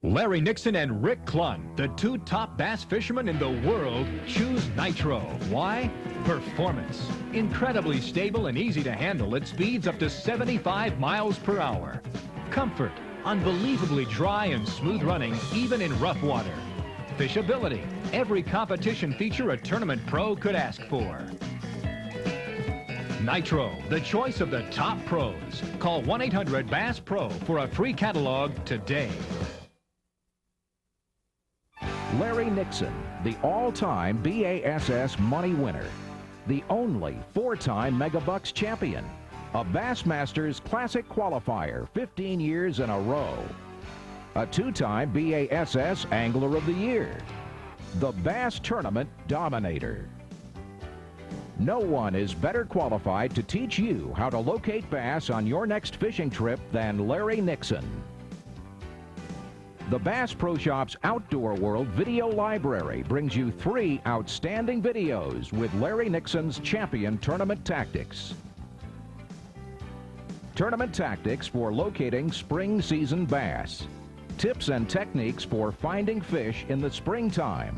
Larry Nixon and Rick Clunn, the two top bass fishermen in the world, choose Nitro. Why? Performance. Incredibly stable and easy to handle at speeds up to 75 miles per hour. Comfort. Unbelievably dry and smooth running, even in rough water. Fishability. Every competition feature a tournament pro could ask for. Nitro, the choice of the top pros. Call 1-800-BASS-PRO for a free catalog today. Larry Nixon, the all-time BASS money winner. The only four-time Megabucks champion. A Bassmasters Classic qualifier 15 years in a row. A two-time BASS Angler of the Year. The Bass Tournament Dominator. No one is better qualified to teach you how to locate bass on your next fishing trip than Larry Nixon. The Bass Pro Shop's Outdoor World Video Library brings you 3 outstanding videos with Larry Nixon's champion tournament tactics. Tournament tactics for locating spring season bass. Tips and techniques for finding fish in the springtime.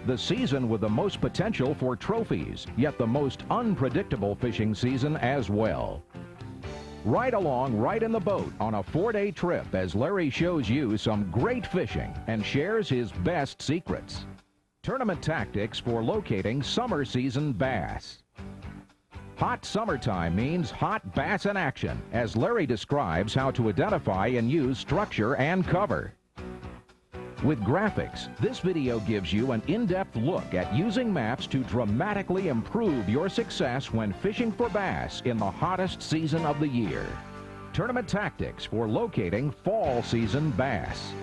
The season with the most potential for trophies, yet the most unpredictable fishing season as well. Ride along right in the boat on a 4-day trip as Larry shows you some great fishing and shares his best secrets. Tournament tactics for locating summer season bass. Hot summertime means hot bass in action, as Larry describes how to identify and use structure and cover. With graphics, this video gives you an in-depth look at using maps to dramatically improve your success when fishing for bass in the hottest season of the year. Tournament tactics for locating fall season bass.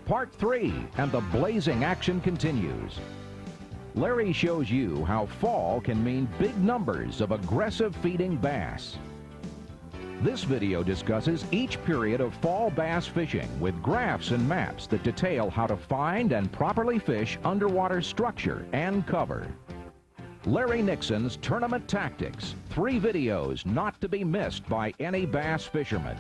Part 3, and the blazing action continues. Larry shows you how fall can mean big numbers of aggressive feeding bass. This video discusses each period of fall bass fishing with graphs and maps that detail how to find and properly fish underwater structure and cover. Larry Nixon's Tournament Tactics, 3 videos not to be missed by any bass fisherman.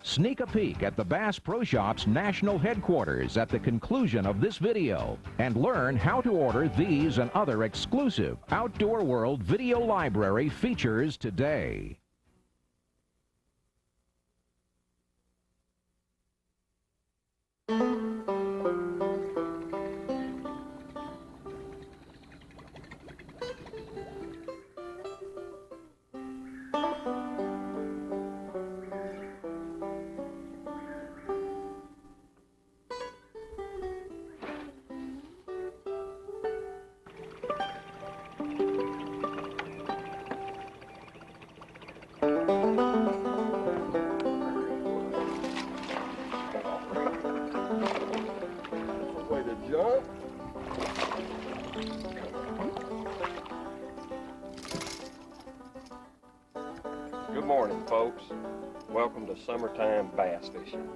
Sneak a peek at the Bass Pro Shop's national headquarters at the conclusion of this video and learn how to order these and other exclusive Outdoor World Video Library features today. Good morning, folks. Welcome to summertime bass fishing.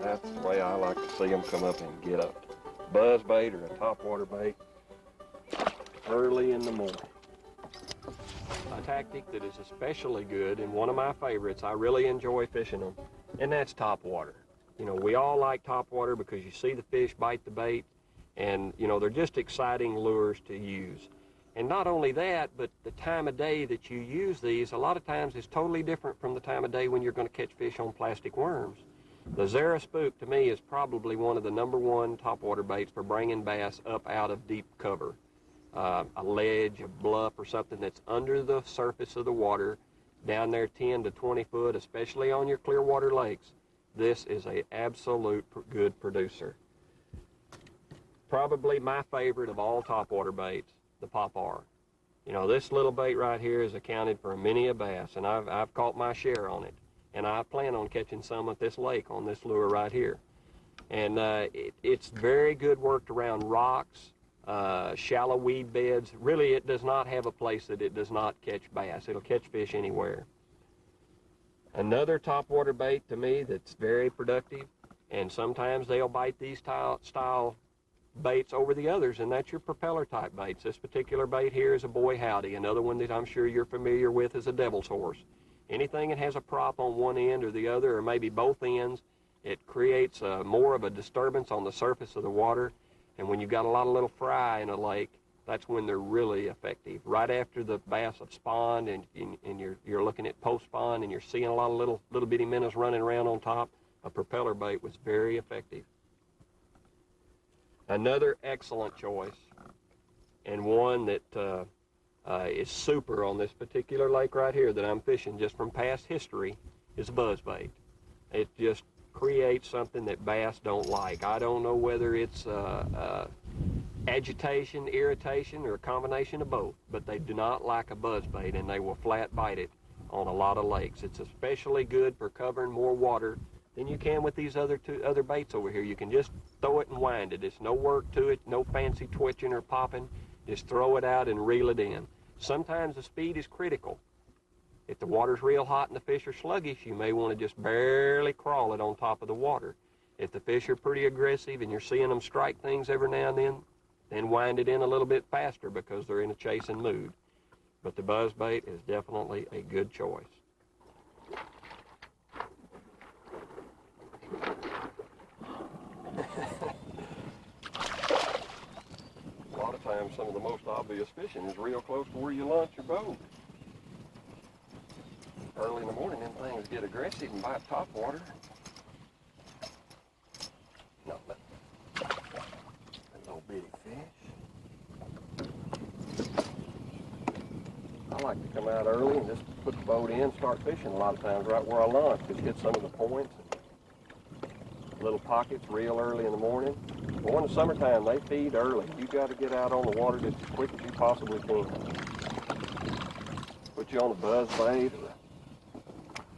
That's the way I like to see them come up and get a buzz bait or a topwater bait early in the morning. A tactic that is especially good and one of my favorites, I really enjoy fishing them, and that's topwater. You know, we all like topwater because you see the fish bite the bait, and you know, they're just exciting lures to use. And not only that, but the time of day that you use these, a lot of times is totally different from the time of day when you're going to catch fish on plastic worms. The Zara Spook, to me, is probably one of the #1 topwater baits for bringing bass up out of deep cover. A ledge, a bluff, or something that's under the surface of the water, down there 10 to 20 foot, especially on your clear water lakes. This is an absolute good producer. Probably my favorite of all topwater baits, the Pop-R. You know, this little bait right here has accounted for many a bass, and I've caught my share on it. And I plan on catching some at this lake on this lure right here. And it's very good worked around rocks, shallow weed beds. Really, it does not have a place that it does not catch bass. It'll catch fish anywhere. Another topwater bait to me that's very productive, and sometimes they'll bite these style baits over the others, and that's your propeller type baits. This particular bait here is a boy howdy. Another one that I'm sure you're familiar with is a devil's horse. Anything that has a prop on one end or the other, or maybe both ends, It creates more of a disturbance on the surface of the water, and when you've got a lot of little fry in a lake, that's when they're really effective. Right after the bass have spawned and you're looking at post-spawn and you're seeing a lot of little bitty minnows running around on top, a propeller bait was very effective. Another excellent choice, and one that is super on this particular lake right here that I'm fishing just from past history, is a buzzbait. It just creates something that bass don't like. I don't know whether it's agitation, irritation, or a combination of both, but they do not like a buzzbait, and they will flat bite it on a lot of lakes. It's especially good for covering more water than you can with these other baits over here. You can just throw it and wind it. It's no work to it, no fancy twitching or popping. Just throw it out and reel it in. Sometimes the speed is critical. If the water's real hot and the fish are sluggish, you may want to just barely crawl it on top of the water. If the fish are pretty aggressive and you're seeing them strike things every now and then wind it in a little bit faster because they're in a chasing mood. But the buzzbait is definitely a good choice. A lot of times some of the most obvious fishing is real close to where you launch your boat. Early in the morning, them things get aggressive and bite top water. No, but a little bitty fish. I like to come out early and just put the boat in, start fishing a lot of times right where I launch. Just hit some of the points, little pockets real early in the morning. Well, in the summertime, they feed early. You got to get out on the water just as quick as you possibly can. Put you on a buzzbait or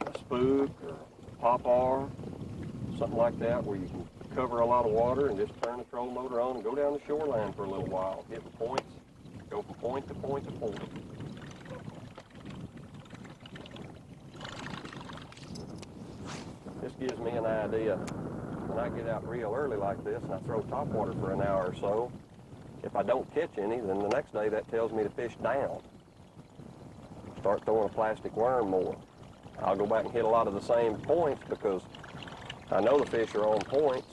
a spook or a pop-ar, something like that, where you can cover a lot of water and just turn the trolling motor on and go down the shoreline for a little while, hitting points, go from point to point to point. This gives me an idea. When I get out real early like this and I throw topwater for an hour or so, if I don't catch any, then the next day that tells me to fish down. Start throwing a plastic worm more. I'll go back and hit a lot of the same points because I know the fish are on points.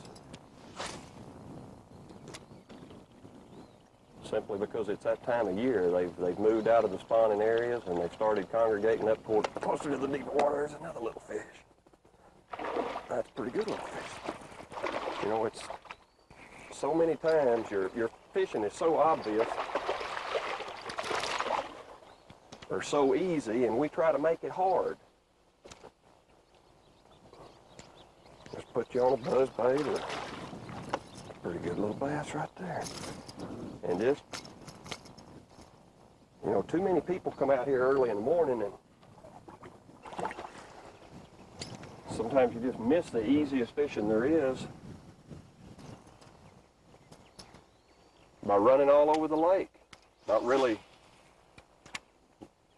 Simply because it's that time of year. They've moved out of the spawning areas and they've started congregating up toward closer to the deep water. There's another little fish. That's a pretty good little fish. You know, it's so many times your fishing is so obvious or so easy, and we try to make it hard. Just put you on a buzzbait or a pretty good little bass right there. And just, you know, too many people come out here early in the morning and sometimes you just miss the easiest fishing there is by running all over the lake. Not really,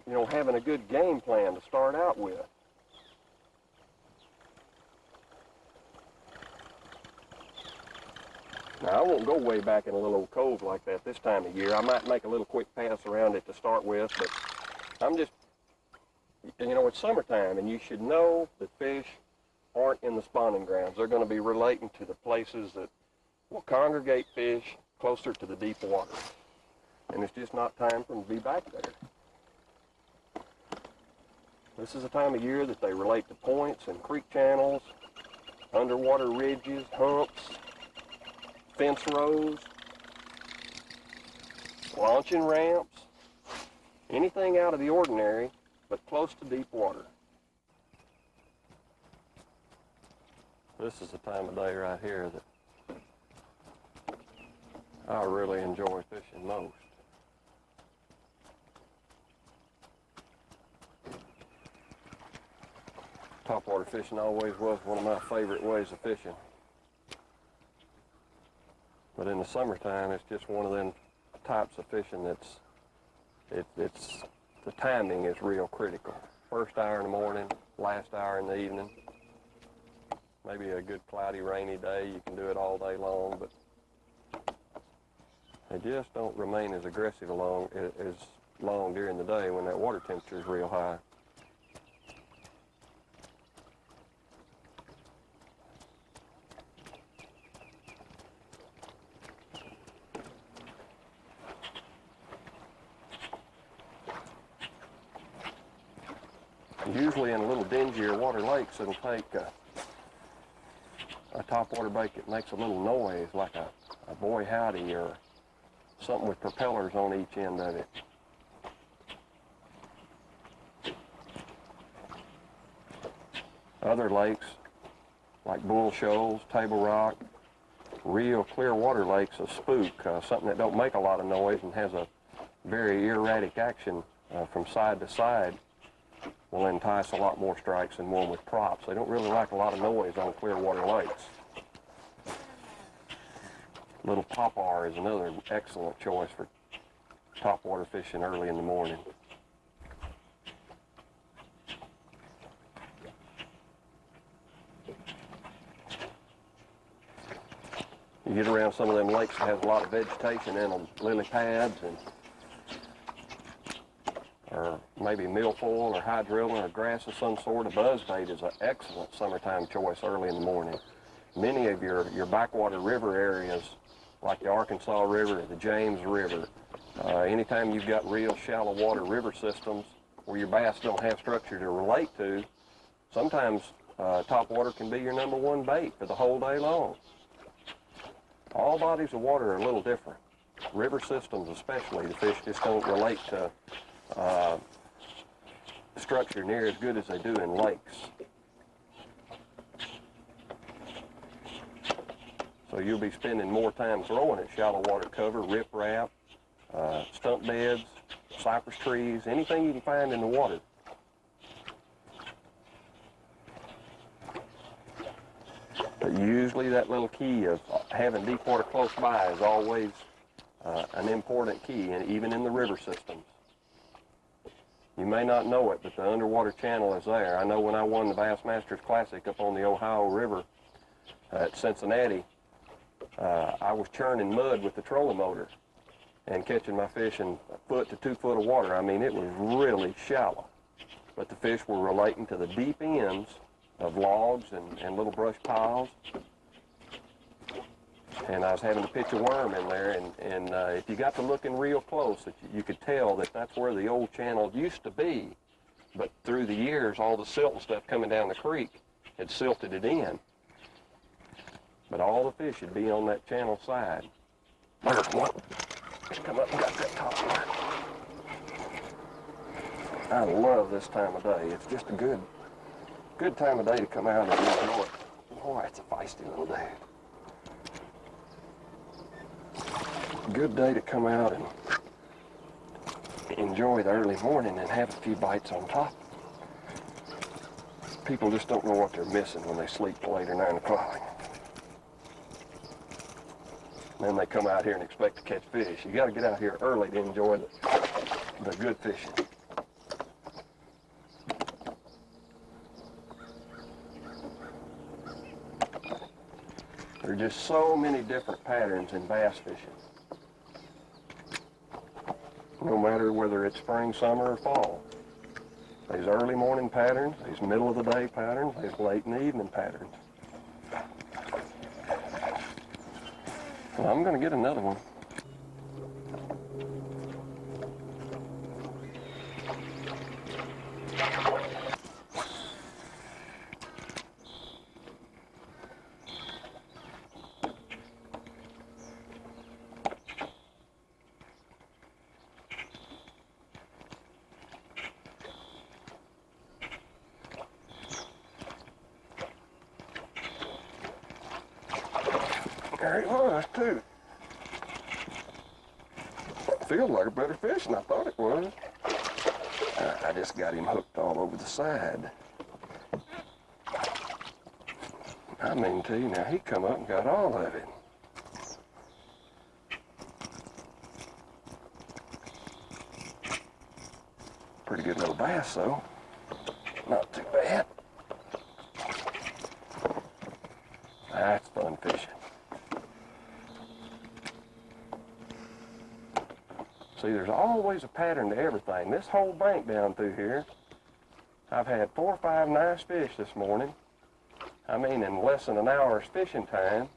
you know, having a good game plan to start out with. Now, I won't go way back in a little old cove like that this time of year. I might make a little quick pass around it to start with, but I'm just, you know, it's summertime, and you should know that fish aren't in the spawning grounds. They're going to be relating to the places that will congregate fish closer to the deep water. And it's just not time for them to be back there. This is a time of year that they relate to points and creek channels, underwater ridges, humps, fence rows, launching ramps, anything out of the ordinary, but close to deep water. This is the time of day right here that I really enjoy fishing most. Topwater fishing always was one of my favorite ways of fishing. But in the summertime, it's just one of them types of fishing that's, the timing is real critical. First hour in the morning, last hour in the evening. Maybe a good cloudy, rainy day, you can do it all day long, but they just don't remain as aggressive as long during the day when that water temperature is real high. Usually in a little dingier water lakes, it'll take a topwater bait that makes a little noise, like a boy howdy or something with propellers on each end of it. Other lakes, like Bull Shoals, Table Rock, real clear water lakes, a spook, something that don't make a lot of noise and has a very erratic action from side to side, will entice a lot more strikes than one with props. They don't really like a lot of noise on clear water lakes. Little popar is another excellent choice for topwater fishing early in the morning. You get around some of them lakes that has a lot of vegetation in them, lily pads and or maybe milfoil or hydrilla or grass of some sort. A buzzbait is an excellent summertime choice early in the morning. Many of your backwater river areas, like the Arkansas River or the James River, anytime you've got real shallow water river systems where your bass don't have structure to relate to, sometimes topwater can be your number one bait for the whole day long. All bodies of water are a little different. River systems especially, the fish just don't relate to structure near as good as they do in lakes. So you'll be spending more time throwing at shallow water cover, riprap, stump beds, cypress trees, anything you can find in the water. But usually that little key of having deep water close by is always an important key, and even in the river systems. You may not know it, but the underwater channel is there. I know when I won the Bassmasters Classic up on the Ohio River at Cincinnati, I was churning mud with the trolling motor and catching my fish in a foot to 2 foot of water. I mean, it was really shallow, but the fish were relating to the deep ends of logs and little brush piles. And I was having to pitch a worm in there, and if you got to looking real close, you could tell that that's where the old channel used to be. But through the years, all the silt and stuff coming down the creek had silted it in. But all the fish would be on that channel side. There's one. Just come up and got that top one. I love this time of day. It's just a good time of day to come out and enjoy it. Boy, it's a feisty little day. Good day to come out and enjoy the early morning and have a few bites on top. People just don't know what they're missing when they sleep till 8 or 9 o'clock. And then they come out here and expect to catch fish. You got to get out here early to enjoy the good fishing. There are just so many different patterns in bass fishing. No matter whether it's spring, summer, or fall. There's early morning patterns, there's middle of the day patterns, there's late in the evening patterns. Well, I'm going to get another one. There he was, too. Feels like a better fish than I thought it was. I just got him hooked all over the side. I mean to you, now he come up and got all of it. Pretty good little bass, though. Not too bad. That's fun fishing. See, there's always a pattern to everything. This whole bank down through here, I've had 4 or 5 nice fish this morning. I mean, in less than an hour's fishing time,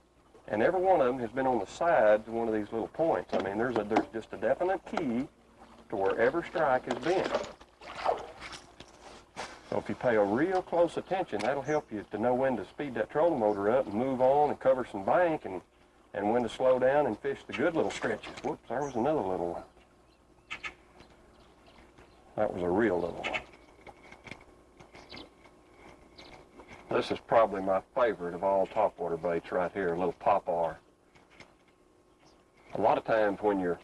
and every one of them has been on the sides of one of these little points. I mean, there's just a definite key to where every strike has been. So if you pay a real close attention, that'll help you to know when to speed that trolling motor up and move on and cover some bank, and when to slow down and fish the good little stretches. Whoops, there was another little one. That was a real little one. This is probably my favorite of all topwater baits right here, a little popar. A lot of times when you're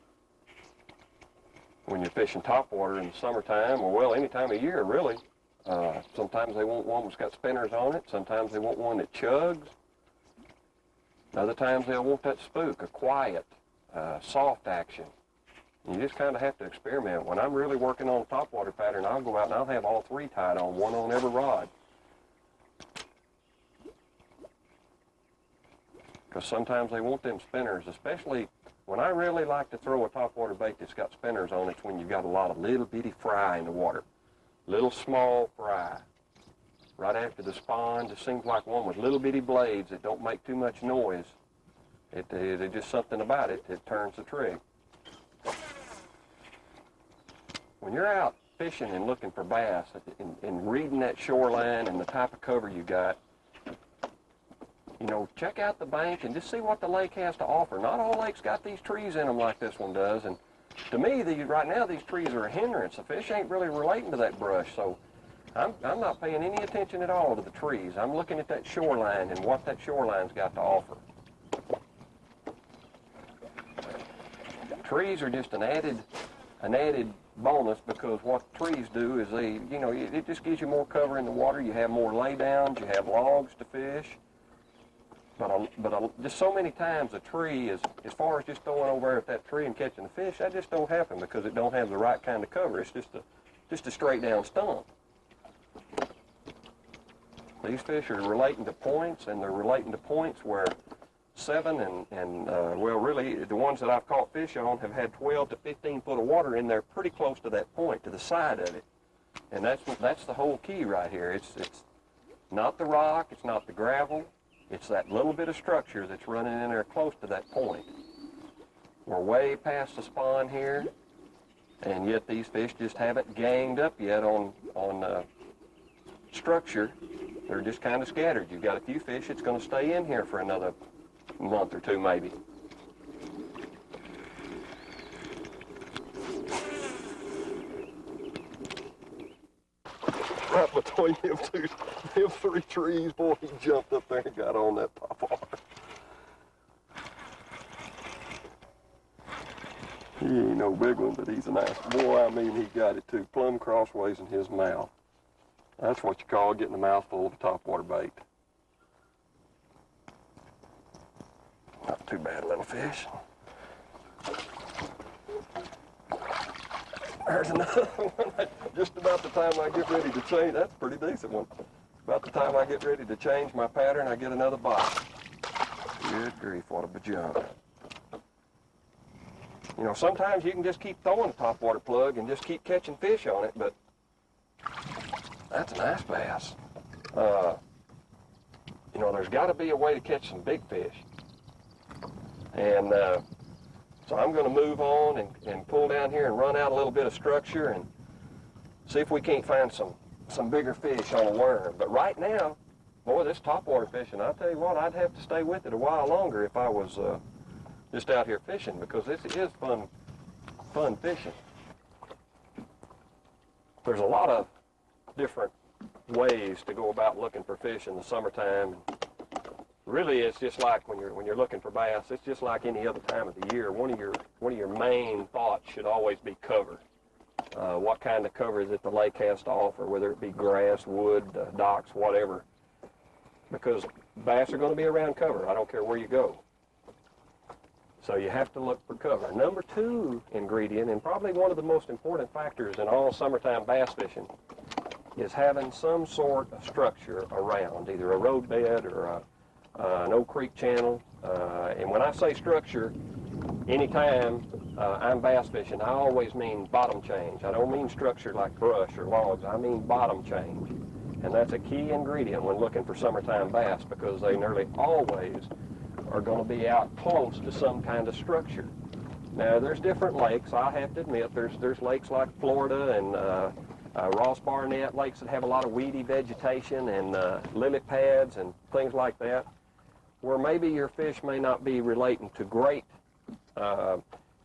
fishing topwater in the summertime, or well, any time of year really, sometimes they want one that's got spinners on it. Sometimes they want one that chugs. Other times they'll want that spook, a quiet, soft action. You just kind of have to experiment. When I'm really working on a topwater pattern, I'll go out and I'll have all three tied on, one on every rod. Because sometimes they want them spinners, especially when I really like to throw a topwater bait that's got spinners on it. It's when you've got a lot of little bitty fry in the water. Little small fry. Right after the spawn, just seems like one with little bitty blades that don't make too much noise. It's just something about it that turns the trick. When you're out fishing and looking for bass and reading that shoreline and the type of cover you got, you know, check out the bank and just see what the lake has to offer. Not all lakes got these trees in them like this one does, and to me, right now, these trees are a hindrance. The fish ain't really relating to that brush, so I'm not paying any attention at all to the trees. I'm looking at that shoreline and what that shoreline's got to offer. Trees are just an added bonus, because what trees do is it just gives you more cover in the water. You have more laydowns, you have logs to fish. But just so many times a tree is, as far as just throwing over there at that tree and catching the fish, that just don't happen because it don't have the right kind of cover. It's just a straight down stump. These fish are relating to points, and they're relating to points where 7 and well, really the ones that I've caught fish on have had 12 to 15 foot of water in there pretty close to that point, to the side of it. And that's the whole key right here. It's not the rock, it's not the gravel. It's that little bit of structure that's running in there close to that point. We're way past the spawn here, and yet these fish just haven't ganged up yet on structure. They're just kind of scattered. You've got a few fish that's going to stay in here for another month or two maybe. Right between them three trees, boy, he jumped up there and got on that popar. He ain't no big one, but he's a nice boy. I mean, he got it too, plumb crossways in his mouth. That's what you call getting a mouthful of a topwater bait. Not too bad, little fish. There's another one. Just about the time I get ready to change, that's a pretty decent one. About the time I get ready to change my pattern, I get another bite. Good grief, what a bajunk. You know, sometimes you can just keep throwing a topwater plug and just keep catching fish on it, but that's a nice bass. You know, there's got to be a way to catch some big fish. And so I'm going to move on and pull down here and run out a little bit of structure and see if we can't find some bigger fish on a worm. But right now, boy, this topwater fishing, I'll tell you what, I'd have to stay with it a while longer if I was just out here fishing, because this is fun fishing. There's a lot of different ways to go about looking for fish in the summertime. Really, it's just like when you're looking for bass, it's just like any other time of the year. One of your main thoughts should always be cover. What kind of cover that the lake has to offer, whether it be grass, wood, docks, whatever. Because bass are going to be around cover. I don't care where you go. So you have to look for cover. Number 2 ingredient, and probably one of the most important factors in all summertime bass fishing, is having some sort of structure around, either a roadbed or an Oak Creek channel. And when I say structure, anytime I'm bass fishing, I always mean bottom change. I don't mean structure like brush or logs. I mean bottom change. And that's a key ingredient when looking for summertime bass, because they nearly always are going to be out close to some kind of structure. Now, there's different lakes. I have to admit, there's lakes like Florida Ross Barnett, lakes that have a lot of weedy vegetation and lily pads and things like that, where maybe your fish may not be relating to great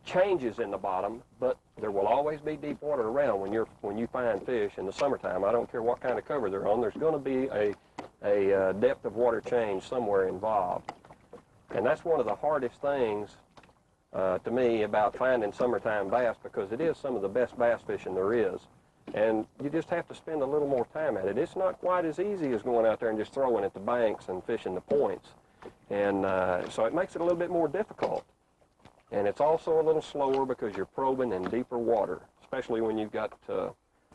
changes in the bottom, but there will always be deep water around when you find fish in the summertime. I don't care what kind of cover they're on, there's going to be a depth of water change somewhere involved. And that's one of the hardest things to me about finding summertime bass, because it is some of the best bass fishing there is. And you just have to spend a little more time at it. It's not quite as easy as going out there and just throwing at the banks and fishing the points. And so it makes it a little bit more difficult. And it's also a little slower because you're probing in deeper water, especially when you've got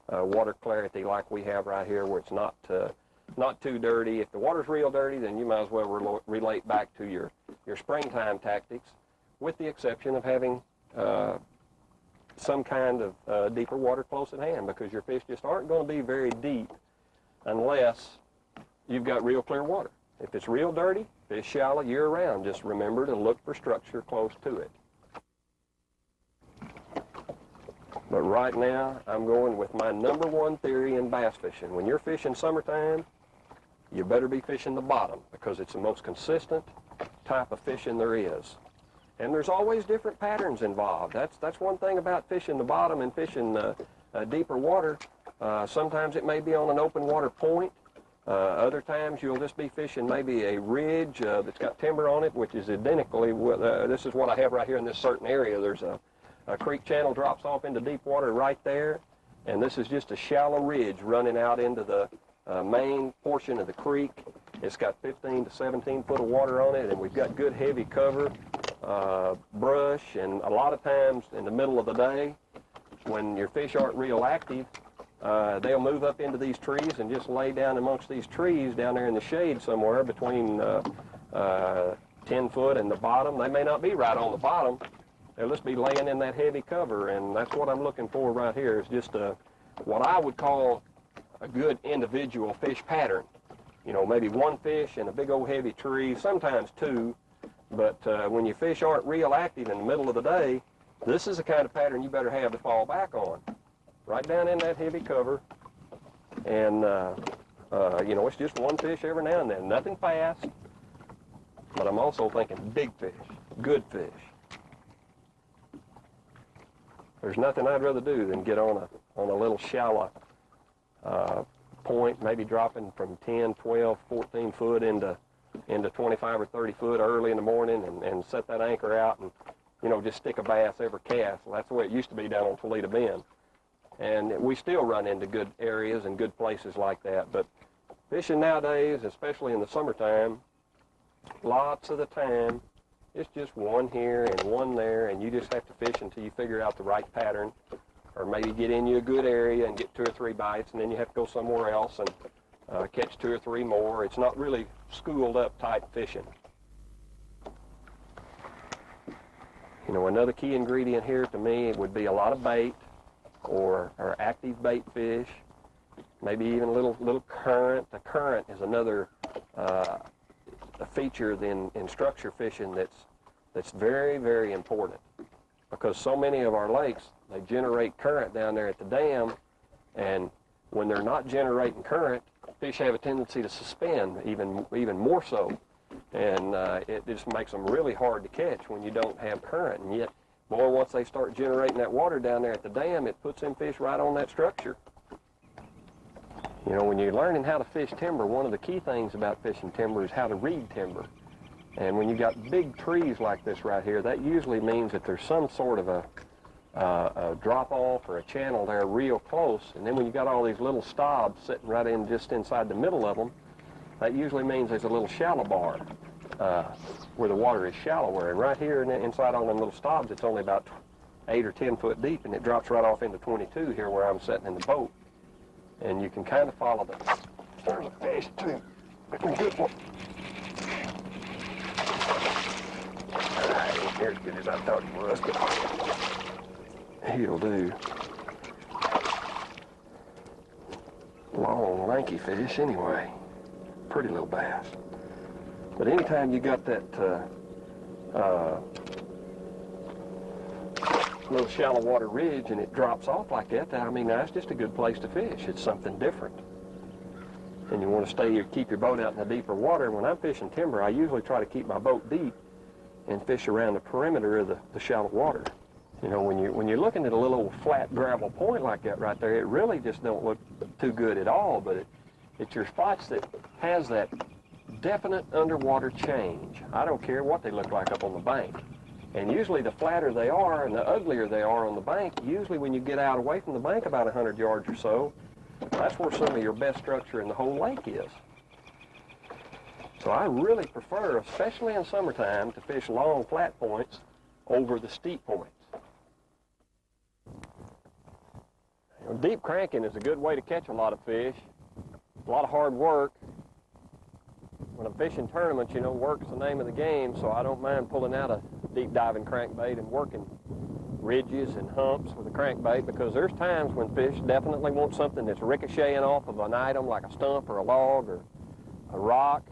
water clarity like we have right here, where it's not too dirty. If the water's real dirty, then you might as well relate back to your springtime tactics, with the exception of having some kind of deeper water close at hand, because your fish just aren't going to be very deep unless you've got real clear water. If it's real dirty, fish shallow year-round. Just remember to look for structure close to it. But right now, I'm going with my number one theory in bass fishing. When you're fishing summertime, you better be fishing the bottom, because it's the most consistent type of fishing there is. And there's always different patterns involved. That's one thing about fishing the bottom and fishing deeper water. Sometimes it may be on an open water point. Other times you'll just be fishing maybe a ridge that's got timber on it, which is identically, this is what I have right here in this certain area. There's a creek channel drops off into deep water right there, and this is just a shallow ridge running out into the main portion of the creek. It's got 15 to 17 foot of water on it, and we've got good heavy cover, brush, and a lot of times in the middle of the day, when your fish aren't real active, they'll move up into these trees and just lay down amongst these trees down there in the shade somewhere between 10 foot and the bottom. They may not be right on the bottom. They'll just be laying in that heavy cover, and that's what I'm looking for right here, is just what I would call a good individual fish pattern. You know, maybe one fish in a big old heavy tree, sometimes two, but when your fish aren't real active in the middle of the day, this is the kind of pattern you better have to fall back on. Right down in that heavy cover, and you know, it's just one fish every now and then, nothing fast, but I'm also thinking big fish, good fish. There's nothing I'd rather do than get on a little shallow point, maybe dropping from 10, 12, 14 foot into 25 or 30 foot early in the morning, and set that anchor out and, you know, just stick a bass every cast. Well, that's the way it used to be down on Toledo Bend. And we still run into good areas and good places like that. But fishing nowadays, especially in the summertime, lots of the time, it's just one here and one there, and you just have to fish until you figure out the right pattern, or maybe get in you a good area and get 2 or 3 bites, and then you have to go somewhere else and catch 2 or 3 more. It's not really schooled up type fishing. You know, another key ingredient here to me would be a lot of bait, or active bait fish, maybe even a little current. The current is another a feature in structure fishing that's very, very important, because so many of our lakes, they generate current down there at the dam, and when they're not generating current, fish have a tendency to suspend even more so, and it just makes them really hard to catch when you don't have current. And yet, boy, once they start generating that water down there at the dam, it puts them fish right on that structure. You know, when you're learning how to fish timber, one of the key things about fishing timber is how to read timber. And when you got big trees like this right here, that usually means that there's some sort of a drop-off or a channel there real close. And then when you got all these little stobs sitting right in just inside the middle of them, that usually means there's a little shallow bar where the water is shallower. And right here inside on them little stobs, it's only about 8 or 10 foot deep, and it drops right off into 22 here where I'm sitting in the boat. And you can kind of follow there's a fish too. I can get one. Ain't near as good as I thought he was, but he'll do. Long, lanky fish anyway. Pretty little bass. But anytime you got that little shallow water ridge and it drops off like that, I mean, that's just a good place to fish. It's something different. And you want to keep your boat out in the deeper water. When I'm fishing timber, I usually try to keep my boat deep and fish around the perimeter of the shallow water. You know, when you're looking at a little flat gravel point like that right there, it really just don't look too good at all, but it's your spots that has that definite underwater change. I don't care what they look like up on the bank. And usually the flatter they are and the uglier they are on the bank, usually when you get out away from the bank about 100 yards or so, that's where some of your best structure in the whole lake is. So I really prefer, especially in summertime, to fish long flat points over the steep points. You know, deep cranking is a good way to catch a lot of fish. A lot of hard work. When I'm fishing tournaments, you know, work's the name of the game, so I don't mind pulling out a deep diving crankbait and working ridges and humps with a crankbait, because there's times when fish definitely want something that's ricocheting off of an item like a stump or a log or a rock,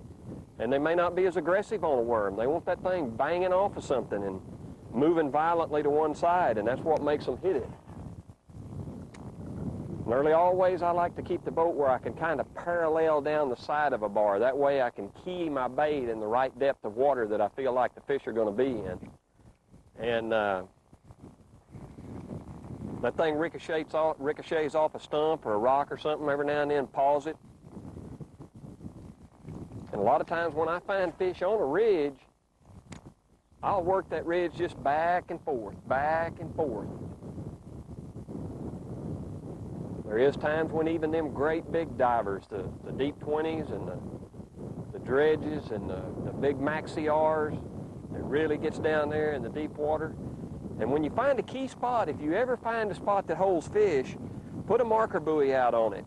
and they may not be as aggressive on a worm. They want that thing banging off of something and moving violently to one side, and that's what makes them hit it. Nearly always I like to keep the boat where I can kind of parallel down the side of a bar. That way I can key my bait in the right depth of water that I feel like the fish are going to be in. And that thing ricochets off a stump or a rock or something every now and then, pause it. And a lot of times when I find fish on a ridge, I'll work that ridge just back and forth, back and forth. There is times when even them great big divers, the deep 20s and the dredges and the big maxi R's, it really gets down there in the deep water. And when you find a key spot, if you ever find a spot that holds fish, put a marker buoy out on it.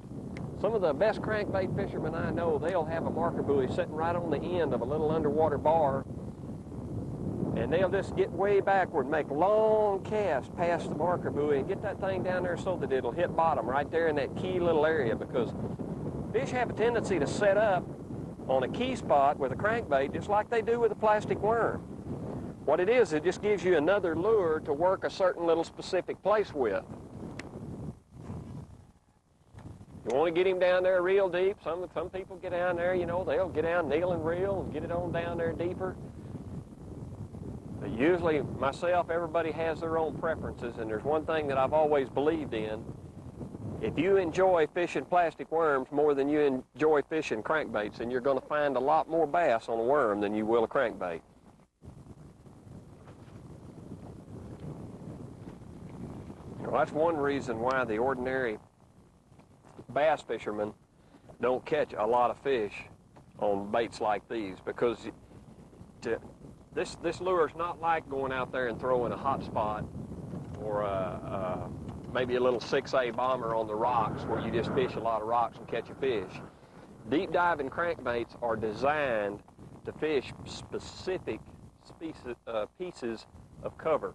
Some of the best crankbait fishermen I know, they'll have a marker buoy sitting right on the end of a little underwater bar, and they'll just get way backward, make long casts past the marker buoy and get that thing down there so that it'll hit bottom right there in that key little area, because fish have a tendency to set up on a key spot with a crankbait just like they do with a plastic worm. What it is, it just gives you another lure to work a certain little specific place with. You want to get him down there real deep. Some people get down there, you know, they'll get down, kneel and reel and get it on down there deeper. But usually, myself, everybody has their own preferences, and there's one thing that I've always believed in. If you enjoy fishing plastic worms more than you enjoy fishing crankbaits, then you're going to find a lot more bass on a worm than you will a crankbait. Well, that's one reason why the ordinary bass fishermen don't catch a lot of fish on baits like these, because this lure is not like going out there and throwing a hot spot or maybe a little 6A bomber on the rocks where you just fish a lot of rocks and catch a fish. Deep diving crankbaits are designed to fish specific pieces of cover.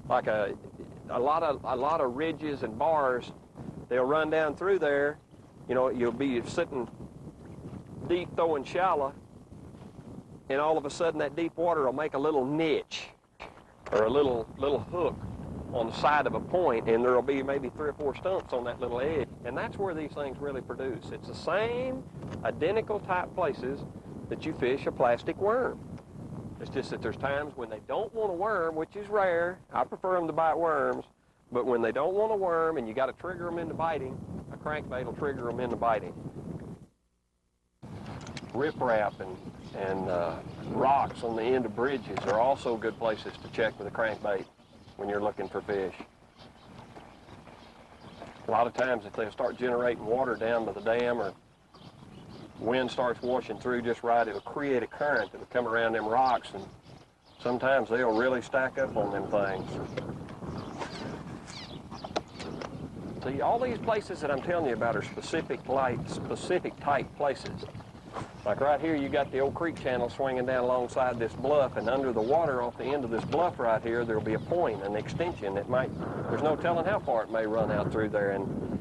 Like a lot of ridges and bars, they'll run down through there. You know, you'll be sitting deep throwing shallow, and all of a sudden that deep water will make a little niche or a little hook on the side of a point, and there'll be maybe 3 or 4 stumps on that little edge. And that's where these things really produce. It's the same identical type places that you fish a plastic worm. It's just that there's times when they don't want a worm, which is rare. I prefer them to bite worms. But when they don't want a worm and you got to trigger them into biting, a crankbait will trigger them into biting. Riprap and rocks on the end of bridges are also good places to check with a crankbait when you're looking for fish. A lot of times if they start generating water down to the dam, or wind starts washing through just right, it'll create a current that'll come around them rocks, and sometimes they'll really stack up on them things. See, all these places that I'm telling you about are specific type places. Like right here, you got the old creek channel swinging down alongside this bluff, and under the water off the end of this bluff right here, there'll be a point, an extension that there's no telling how far it may run out through there, and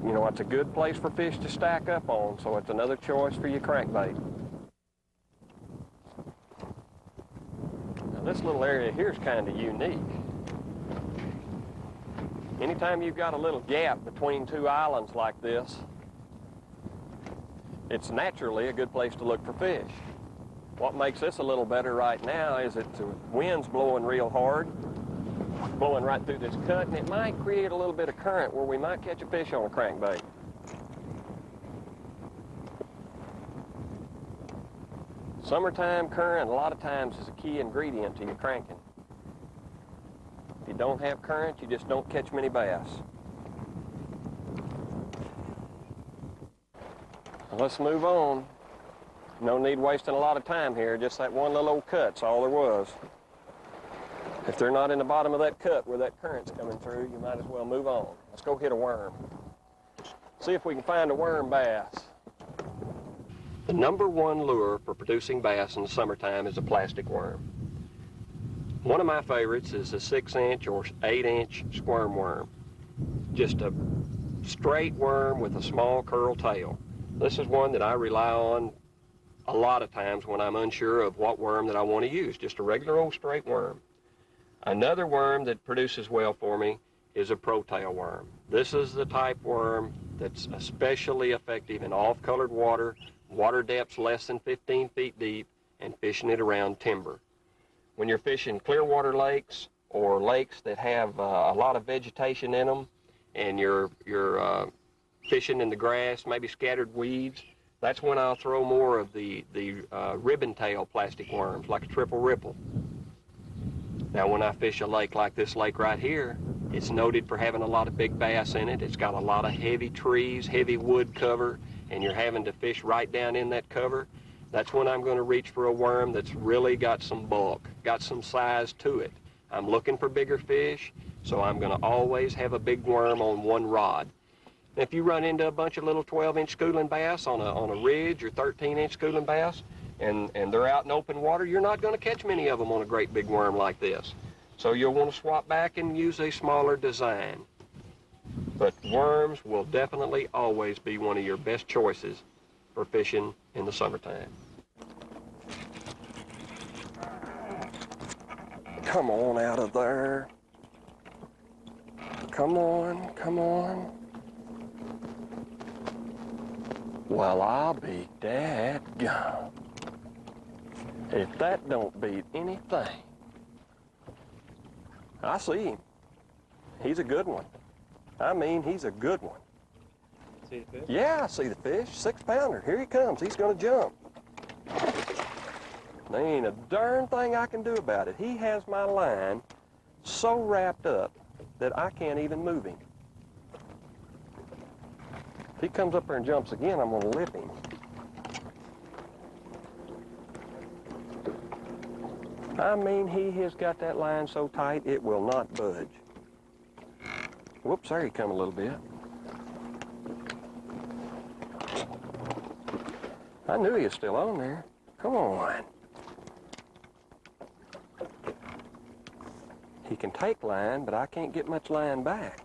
you know, it's a good place for fish to stack up on, so it's another choice for your crankbait. Now, this little area here is kind of unique. Anytime you've got a little gap between two islands like this, it's naturally a good place to look for fish. What makes this a little better right now is that the wind's blowing real hard, blowing right through this cut, and it might create a little bit of current where we might catch a fish on a crankbait. Summertime current, a lot of times, is a key ingredient to your cranking. If you don't have current, you just don't catch many bass. Let's move on. No need wasting a lot of time here. Just that one little old cut's all there was. If they're not in the bottom of that cut where that current's coming through, you might as well move on. Let's go hit a worm. See if we can find a worm bass. The number one lure for producing bass in the summertime is a plastic worm. One of my favorites is a 6-inch or 8-inch squirm worm. Just a straight worm with a small curl tail. This is one that I rely on a lot of times when I'm unsure of what worm that I want to use, just a regular old straight worm. Another worm that produces well for me is a pro-tail worm. This is the type worm that's especially effective in off-colored water, water depths less than 15 feet deep, and fishing it around timber. When you're fishing clear water lakes or lakes that have a lot of vegetation in them, and you're fishing in the grass, maybe scattered weeds, that's when I'll throw more of the ribbon tail plastic worms, like a triple ripple. Now, when I fish a lake like this lake right here, it's noted for having a lot of big bass in it. It's got a lot of heavy trees, heavy wood cover, and you're having to fish right down in that cover. That's when I'm going to reach for a worm that's really got some bulk, got some size to it. I'm looking for bigger fish, so I'm going to always have a big worm on one rod. If you run into a bunch of little 12-inch schooling bass on a ridge or 13-inch schooling bass, and they're out in open water, you're not going to catch many of them on a great big worm like this. So you'll want to swap back and use a smaller design. But worms will definitely always be one of your best choices for fishing in the summertime. Come on out of there. Come on, come on. Well, I'll be dadgum if that don't beat anything. I see him. He's a good one. I mean, he's a good one. See the fish? Yeah, I see the fish. 6-pounder. Here he comes. He's going to jump. There ain't a darn thing I can do about it. He has my line so wrapped up that I can't even move him. If he comes up there and jumps again, I'm going to lip him. I mean, he has got that line so tight it will not budge. Whoops, there he come a little bit. I knew he was still on there. Come on. He can take line, but I can't get much line back.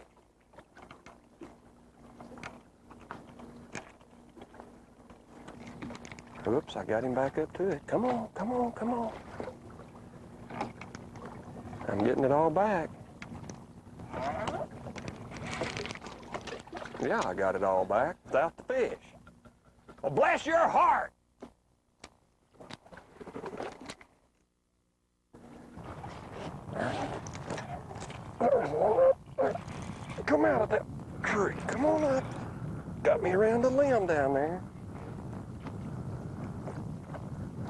Whoops, I got him back up to it. Come on, come on, come on. I'm getting it all back. Yeah, I got it all back without the fish. Well, bless your heart! Come out of that tree. Come on up. Got me around the limb down there.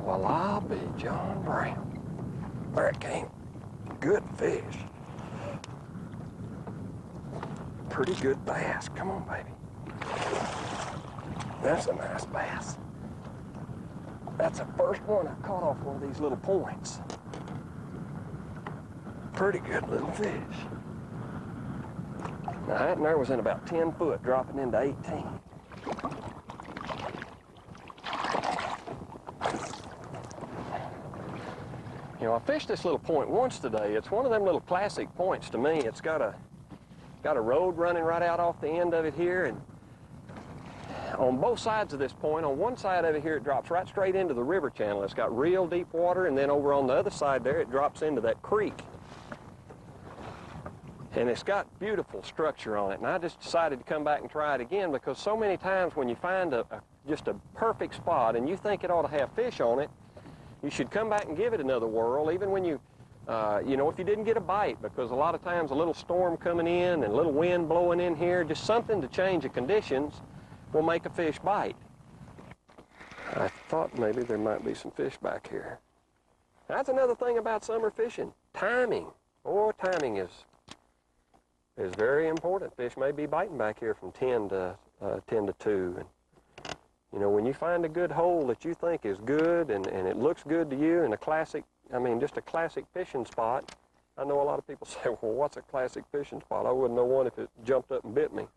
Well, I'll be John Brown. There it came. Good fish. Pretty good bass. Come on, baby. That's a nice bass. That's the first one I caught off one of these little points. Pretty good little fish. Now that there was in about 10 foot, dropping into 18. You know, I fished this little point once today. It's one of them little classic points to me. It's got a road running right out off the end of it here, and on both sides of this point, on one side of it here, it drops right straight into the river channel. It's got real deep water, and then over on the other side there, it drops into that creek. And it's got beautiful structure on it. And I just decided to come back and try it again because so many times when you find just a perfect spot and you think it ought to have fish on it, you should come back and give it another whirl, even when you, you know, if you didn't get a bite, because a lot of times a little storm coming in and a little wind blowing in here, just something to change the conditions will make a fish bite. I thought maybe there might be some fish back here. That's another thing about summer fishing, timing. Oh, timing is very important. Fish may be biting back here from 10 to 2. And, you know, when you find a good hole that you think is good and it looks good to you and a classic, I mean, just a classic fishing spot, I know a lot of people say, well, what's a classic fishing spot? I wouldn't know one if it jumped up and bit me.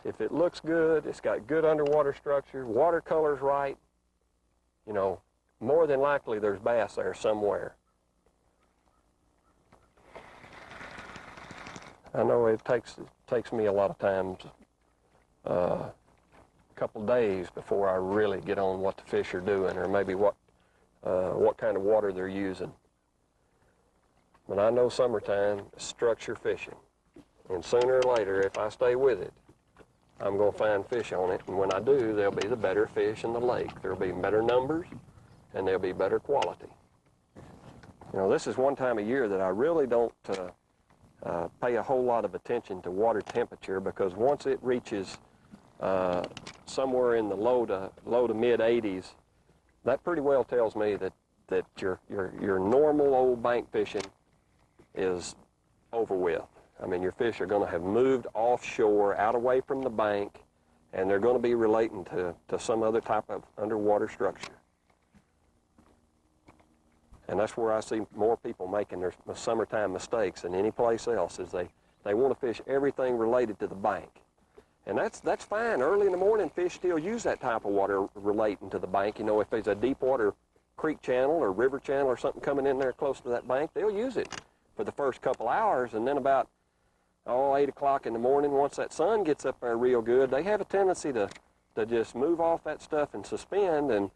If it looks good, it's got good underwater structure, watercolor's right, you know, more than likely there's bass there somewhere. I know it takes me a lot of times, a couple days before I really get on what the fish are doing, or maybe what kind of water they're using. But I know summertime is structure fishing, and sooner or later, if I stay with it, I'm going to find fish on it, and when I do, there'll be the better fish in the lake. There'll be better numbers, and there'll be better quality. You know, this is one time of year that I really don't pay a whole lot of attention to water temperature, because once it reaches somewhere in the low to mid 80s, that pretty well tells me that your normal old bank fishing is over with. I mean, your fish are going to have moved offshore, out away from the bank, and they're going to be relating to some other type of underwater structure. And that's where I see more people making their summertime mistakes than any place else, is they want to fish everything related to the bank. And that's fine. Early in the morning, fish still use that type of water relating to the bank. You know, if there's a deep water creek channel or river channel or something coming in there close to that bank, they'll use it for the first couple hours. And then about 8 o'clock in the morning, once that sun gets up there real good, they have a tendency to just move off that stuff and suspend. And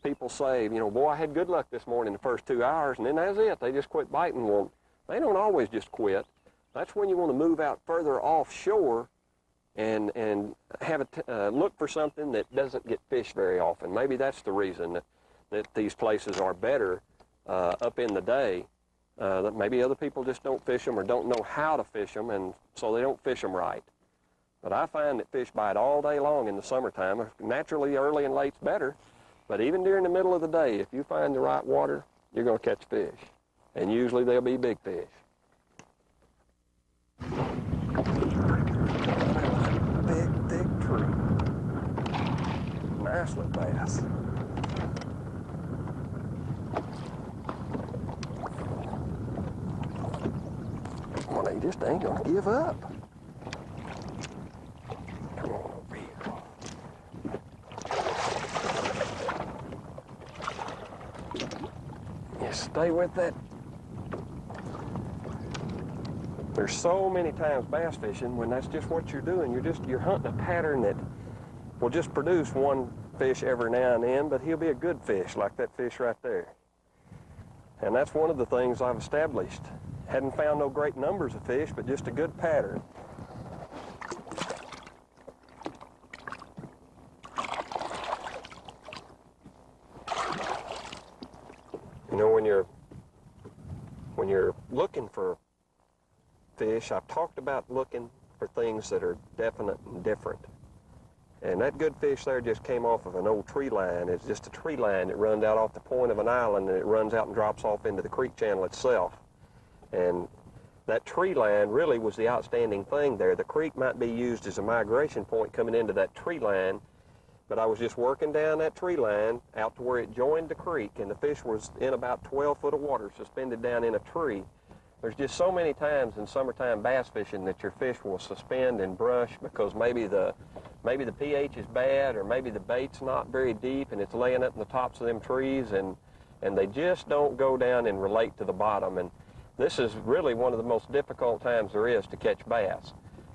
people say, you know, boy, I had good luck this morning the first 2 hours, and then that's it. They just quit biting. Well, they don't always just quit. That's when you want to move out further offshore and have look for something that doesn't get fished very often. Maybe that's the reason that these places are better up in the day. That maybe other people just don't fish them or don't know how to fish them, and so they don't fish them right. But I find that fish bite all day long in the summertime. Naturally, early and late's better, but even during the middle of the day, if you find the right water, you're going to catch fish, and usually they'll be big fish. Big, thick tree. Nice little bass. Well, they just ain't gonna give up. Come on over here. Yeah, stay with that. There's so many times bass fishing when that's just what you're doing. You're hunting a pattern that will just produce one fish every now and then, but he'll be a good fish, like that fish right there. And that's one of the things I've established. Hadn't found no great numbers of fish, but just a good pattern. You know, when you're looking for fish, I've talked about looking for things that are definite and different. And that good fish there just came off of an old tree line. It's just a tree line that runs out off the point of an island, and it runs out and drops off into the creek channel itself. And that tree line really was the outstanding thing there. The creek might be used as a migration point coming into that tree line, but I was just working down that tree line out to where it joined the creek, and the fish was in about 12 foot of water suspended down in a tree. There's just so many times in summertime bass fishing that your fish will suspend and brush because maybe the pH is bad, or maybe the bait's not very deep and it's laying up in the tops of them trees, and they just don't go down and relate to the bottom. And this is really one of the most difficult times there is to catch bass.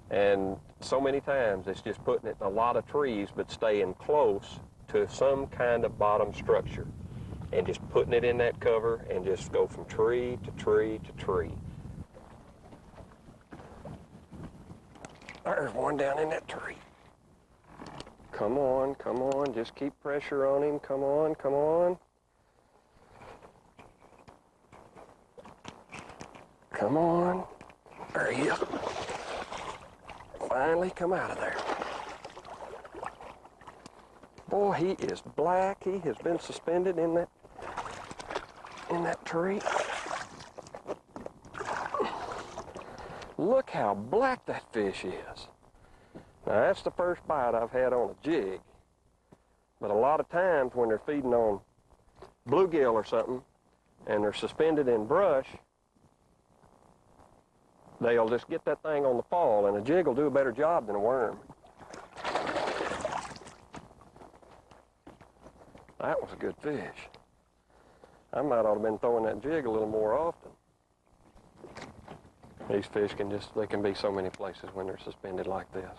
And so many times it's just putting it in a lot of trees but staying close to some kind of bottom structure and just putting it in that cover and just go from tree to tree to tree. There's one down in that tree. Come on, just keep pressure on him. Come on. Come on. There he is. Finally come out of there. Boy, he is black. He has been suspended in that tree. Look how black that fish is. Now that's the first bite I've had on a jig. But a lot of times when they're feeding on bluegill or something and they're suspended in brush, they'll just get that thing on the fall, and a jig will do a better job than a worm. That was a good fish. I might ought to have been throwing that jig a little more often. These fish they can be so many places when they're suspended like this.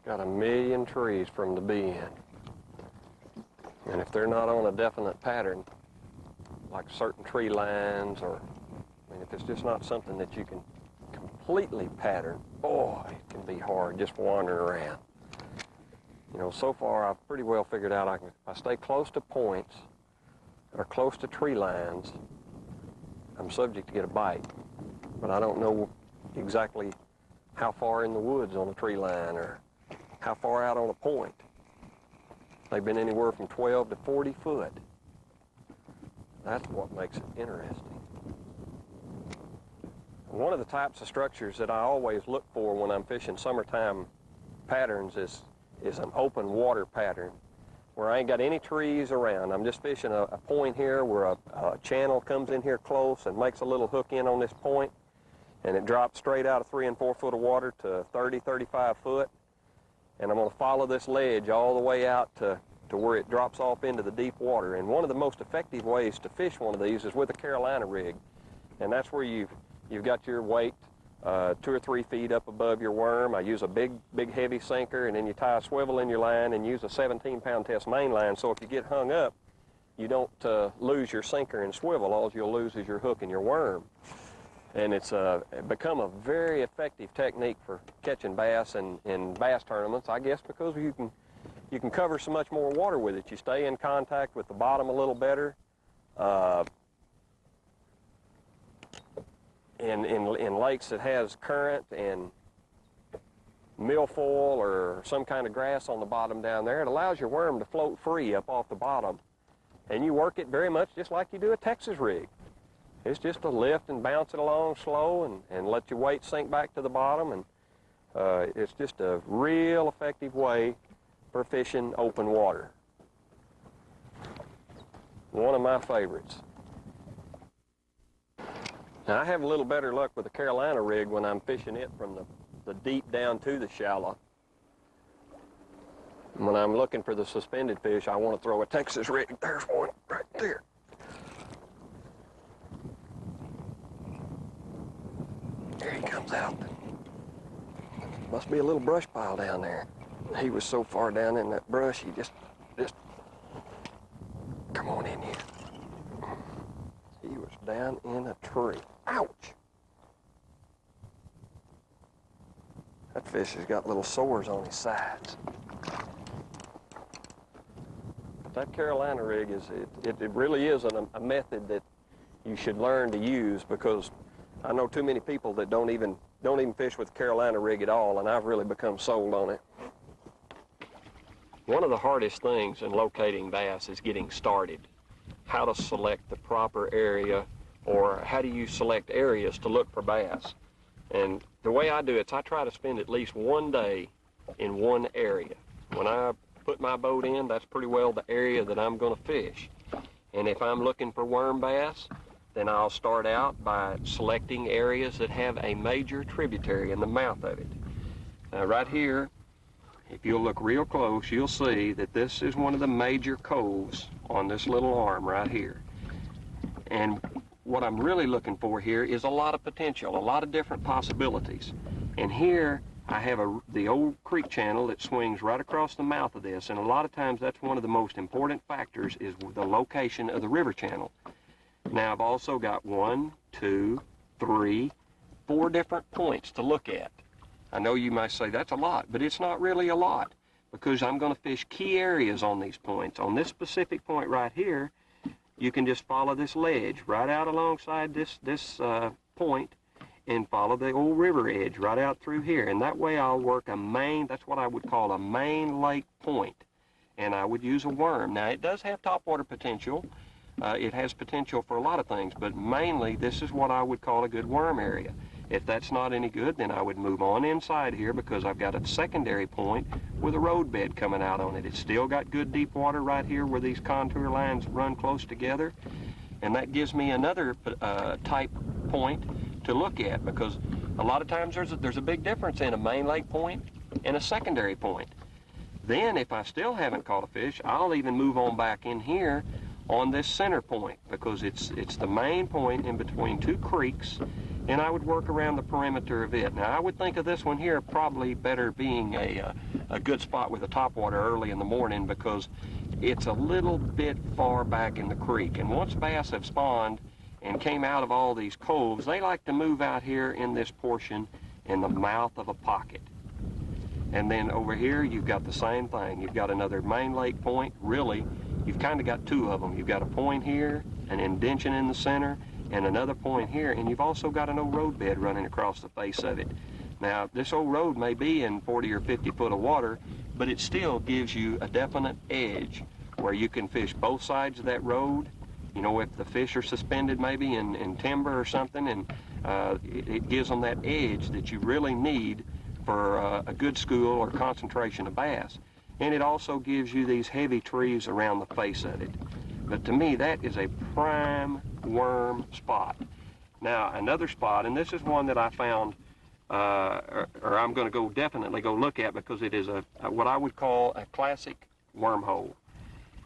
Got a million trees from the bend. And if they're not on a definite pattern, like certain tree lines, or if it's just not something that you can completely pattern, boy, it can be hard just wandering around. You know, so far I've pretty well figured out if I stay close to points or close to tree lines, I'm subject to get a bite. But I don't know exactly how far in the woods on a tree line or how far out on a point. They've been anywhere from 12 to 40 foot. That's what makes it interesting. One of the types of structures that I always look for when I'm fishing summertime patterns is an open water pattern where I ain't got any trees around. I'm just fishing a point here where a channel comes in here close and makes a little hook in on this point, and it drops straight out of 3 and 4 foot of water to 30, 35 foot. And I'm going to follow this ledge all the way out to where it drops off into the deep water. And one of the most effective ways to fish one of these is with a Carolina rig. And that's where you've got your weight 2 or 3 feet up above your worm. I use a big heavy sinker, and then you tie a swivel in your line and use a 17-pound test main line, so if you get hung up, you don't lose your sinker and swivel. All you'll lose is your hook and your worm. And it's become a very effective technique for catching bass in bass tournaments, I guess, because you can cover so much more water with it. You stay in contact with the bottom a little better. In lakes that has current and milfoil or some kind of grass on the bottom down there, it allows your worm to float free up off the bottom. And you work it very much just like you do a Texas rig. It's just to lift and bounce it along slow and let your weight sink back to the bottom. And it's just a real effective way for fishing open water. One of my favorites. Now, I have a little better luck with the Carolina rig when I'm fishing it from the deep down to the shallow. When I'm looking for the suspended fish, I want to throw a Texas rig. There's one right there. There he comes out. Must be a little brush pile down there. He was so far down in that brush, he just come on in here. He was down in a tree. Ouch! That fish has got little sores on his sides. But that Carolina rig it really is a method that you should learn to use, because I know too many people that don't even fish with the Carolina rig at all, and I've really become sold on it. One of the hardest things in locating bass is getting started. How to select the proper area, or how do you select areas to look for bass? And the way I do it is I try to spend at least one day in one area. When I put my boat in, that's pretty well the area that I'm going to fish. And if I'm looking for worm bass, then I'll start out by selecting areas that have a major tributary in the mouth of it. Now right here, if you'll look real close, you'll see that this is one of the major coves on this little arm right here. And what I'm really looking for here is a lot of potential, a lot of different possibilities. And here I have the old creek channel that swings right across the mouth of this, and a lot of times that's one of the most important factors is the location of the river channel. Now I've also got 1, 2, 3, 4 different points to look at. I know you might say that's a lot, but it's not really a lot, because I'm going to fish key areas on these points. On this specific point right here, you can just follow this ledge right out alongside this point and follow the old river edge right out through here. And that way I'll work a main, that's what I would call a main lake point. And I would use a worm. Now, it does have topwater potential. It has potential for a lot of things, but mainly this is what I would call a good worm area. If that's not any good, then I would move on inside here, because I've got a secondary point with a road bed coming out on it. It's still got good deep water right here where these contour lines run close together. And that gives me another type point to look at, because a lot of times there's a big difference in a main lake point and a secondary point. Then if I still haven't caught a fish, I'll even move on back in here on this center point, because it's the main point in between 2 creeks, and I would work around the perimeter of it. Now, I would think of this one here probably better being a good spot with a topwater early in the morning, because it's a little bit far back in the creek. And once bass have spawned and came out of all these coves, they like to move out here in this portion in the mouth of a pocket. And then over here, you've got the same thing. You've got another main lake point. Really, you've kind of got 2 of them. You've got a point here, an indention in the center, and another point here, and you've also got an old road bed running across the face of it. Now, this old road may be in 40 or 50 foot of water, but it still gives you a definite edge where you can fish both sides of that road. You know, if the fish are suspended maybe in timber or something, and it gives them that edge that you really need for a good school or concentration of bass. And it also gives you these heavy trees around the face of it. But to me, that is a prime worm spot. Now, another spot, and this is one that I found, or I'm going to definitely go look at, because it is what I would call a classic wormhole.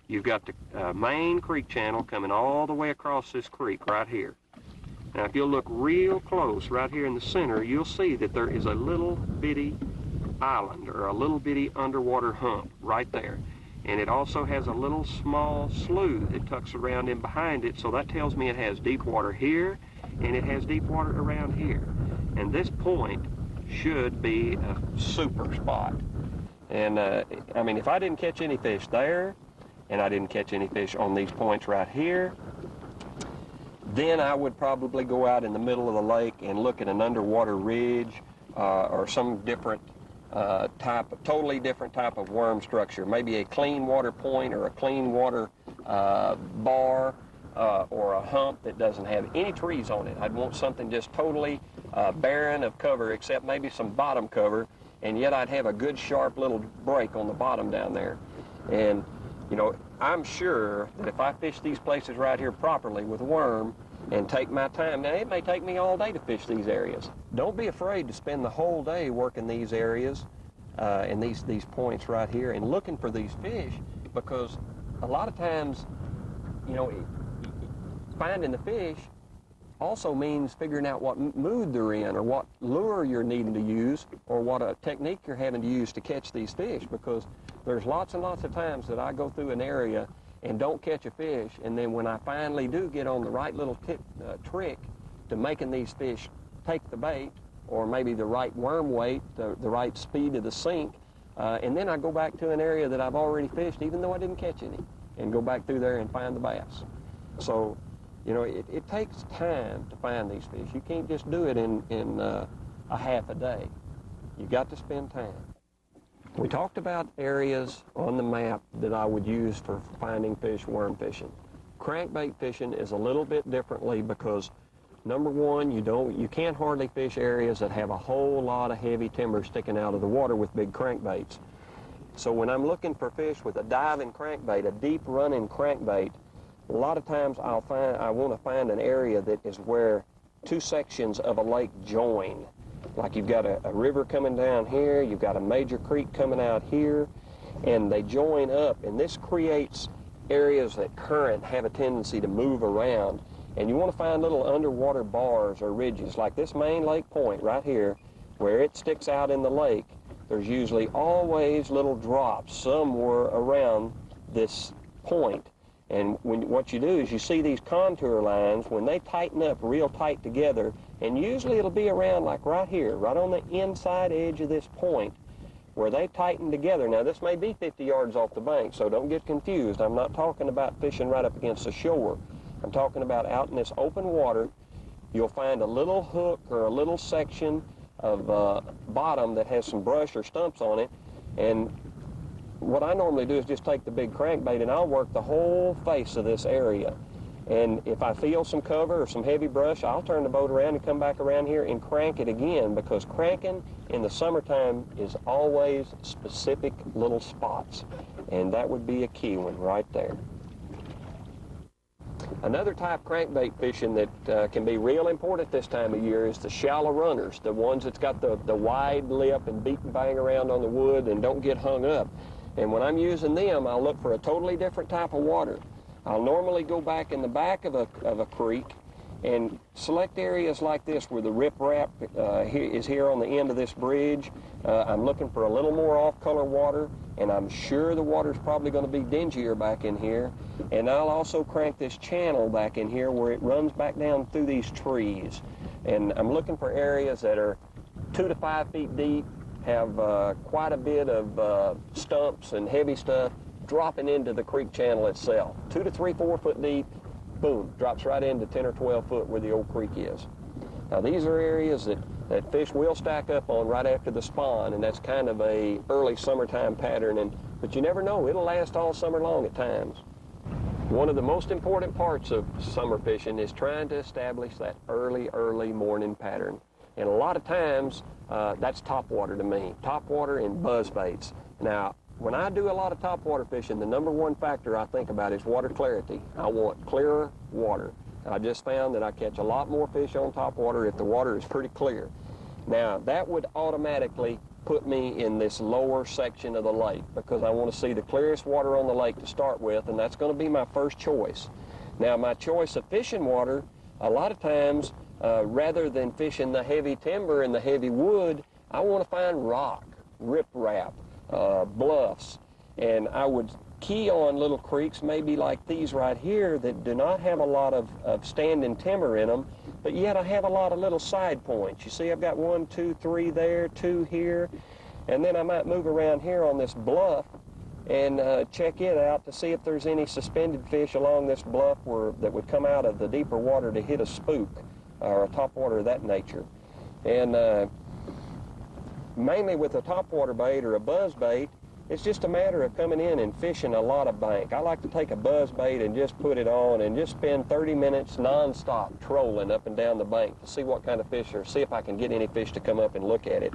You've got the main creek channel coming all the way across this creek right here. Now, if you'll look real close right here in the center, you'll see that there is a little bitty island, or a little bitty underwater hump right there. And it also has a little small slough that tucks around in behind it, so that tells me it has deep water here, and it has deep water around here. And this point should be a super spot. And I mean, if I didn't catch any fish there, and I didn't catch any fish on these points right here, then I would probably go out in the middle of the lake and look at an underwater ridge or some different totally different type of worm structure. Maybe a clean water point, or a clean water bar, or a hump that doesn't have any trees on it. I'd want something just totally barren of cover, except maybe some bottom cover, and yet I'd have a good sharp little break on the bottom down there. And you know, I'm sure that if I fish these places right here properly with worm and take my time, now it may take me all day to fish these areas. Don't be afraid to spend the whole day working these areas and these points right here and looking for these fish, because a lot of times, you know, finding the fish also means figuring out what mood they're in, or what lure you're needing to use, or what a technique you're having to use to catch these fish, because there's lots and lots of times that I go through an area and don't catch a fish, and then when I finally do get on the right little trick to making these fish take the bait, or maybe the right worm weight, the right speed of the sink, and then I go back to an area that I've already fished, even though I didn't catch any, and go back through there and find the bass. So, you know, it takes time to find these fish. You can't just do it in a half a day. You got to spend time. We talked about areas on the map that I would use for finding fish worm fishing. Crankbait fishing is a little bit differently, because number one, you can't hardly fish areas that have a whole lot of heavy timber sticking out of the water with big crankbaits. So when I'm looking for fish with a diving crankbait, a deep running crankbait, a lot of times I want to find an area that is where 2 sections of a lake join. Like you've got a river coming down here, you've got a major creek coming out here, and they join up, and this creates areas that current have a tendency to move around. And you want to find little underwater bars or ridges, like this main lake point right here, where it sticks out in the lake. There's usually always little drops somewhere around this point, And what you do is you see these contour lines, when they tighten up real tight together, and usually it'll be around like right here, right on the inside edge of this point, where they tighten together. Now this may be 50 yards off the bank, so don't get confused. I'm not talking about fishing right up against the shore. I'm talking about out in this open water. You'll find a little hook or a little section of bottom that has some brush or stumps on it, and what I normally do is just take the big crankbait and I'll work the whole face of this area. And if I feel some cover or some heavy brush, I'll turn the boat around and come back around here and crank it again, because cranking in the summertime is always specific little spots. And that would be a key one right there. Another type of crankbait fishing that can be real important this time of year is the shallow runners, the ones that's got the wide lip and beat and bang around on the wood and don't get hung up. And when I'm using them, I'll look for a totally different type of water. I'll normally go back in the back of a creek and select areas like this where the riprap is here on the end of this bridge. I'm looking for a little more off-color water, and I'm sure the water's probably going to be dingier back in here. And I'll also crank this channel back in here where it runs back down through these trees. And I'm looking for areas that are 2 to 5 feet deep, have quite a bit of stumps and heavy stuff dropping into the creek channel itself. 2 to 3, 4 foot deep, boom, drops right into 10 or 12 foot where the old creek is. Now these are areas that fish will stack up on right after the spawn, and that's kind of a early summertime pattern, but you never know, it'll last all summer long at times. One of the most important parts of summer fishing is trying to establish that early morning pattern. And a lot of times, that's topwater to me. Topwater and buzzbaits. Now, when I do a lot of topwater fishing, the number one factor I think about is water clarity. I want clearer water. I just found that I catch a lot more fish on topwater if the water is pretty clear. Now, that would automatically put me in this lower section of the lake, because I want to see the clearest water on the lake to start with, and that's going to be my first choice. Now, my choice of fishing water, a lot of times, rather than fishing the heavy timber and the heavy wood, I want to find rock, riprap, bluffs, and I would key on little creeks maybe like these right here that do not have a lot of standing timber in them, but yet I have a lot of little side points. You see, I've got 1, 2, 3 there, 2 here, and then I might move around here on this bluff and check it out to see if there's any suspended fish along this bluff that would come out of the deeper water to hit a spook or a topwater of that nature. And mainly with a topwater bait or a buzz bait, it's just a matter of coming in and fishing a lot of bank. I like to take a buzz bait and just put it on and just spend 30 minutes non-stop trolling up and down the bank to see what kind of fish are, see if I can get any fish to come up and look at it.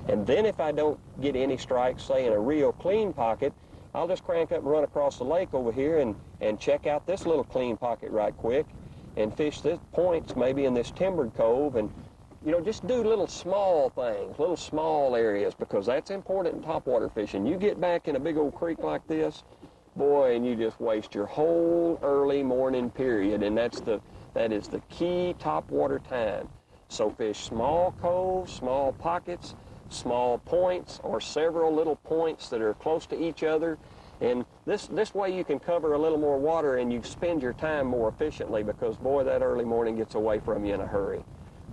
And then if I don't get any strikes, say in a real clean pocket, I'll just crank up and run across the lake over here and check out this little clean pocket right quick and fish this points maybe in this timbered cove, and you know, just do little small things, little small areas, because that's important in topwater fishing. You get back in a big old creek like this, boy, and you just waste your whole early morning period, and that is the key topwater time. So fish small coves, small pockets, small points, or several little points that are close to each other, and this way you can cover a little more water and you spend your time more efficiently, because boy, that early morning gets away from you in a hurry.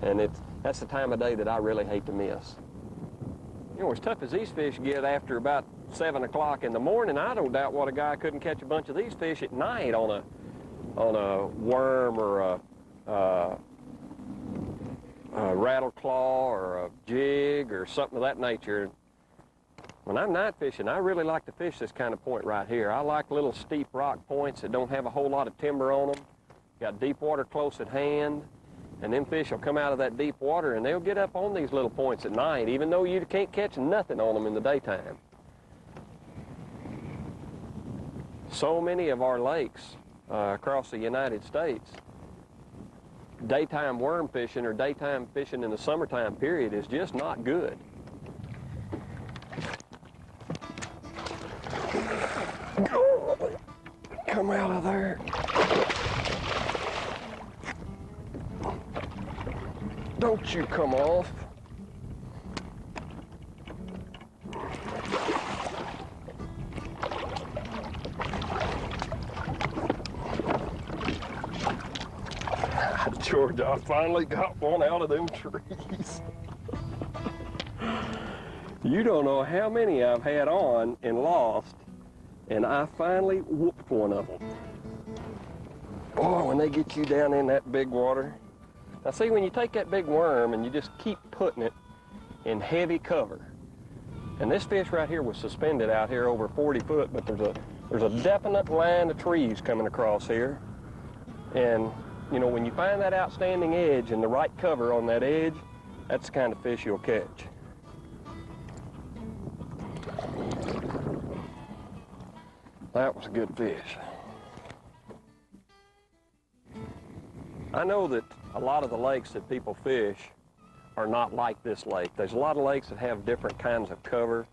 And that's the time of day that I really hate to miss. You know, as tough as these fish get after about 7 o'clock in the morning, I don't doubt what a guy couldn't catch a bunch of these fish at night on a worm or a rattle claw or a jig or something of that nature. When I'm night fishing, I really like to fish this kind of point right here. I like little steep rock points that don't have a whole lot of timber on them, got deep water close at hand. And them fish will come out of that deep water and they'll get up on these little points at night, even though you can't catch nothing on them in the daytime. So many of our lakes across the United States, daytime worm fishing or daytime fishing in the summertime period is just not good. Come out of there. Don't you come off. Georgia, I finally got one out of them trees. You don't know how many I've had on and lost, and I finally whooped one of them. Boy, when they get you down in that big water. Now see, when you take that big worm and you just keep putting it in heavy cover, and this fish right here was suspended out here over 40 foot, but there's a definite line of trees coming across here. And you know, when you find that outstanding edge and the right cover on that edge, that's the kind of fish you'll catch. That was a good fish. I know that a lot of the lakes that people fish are not like this lake. There's a lot of lakes that have different kinds of cover.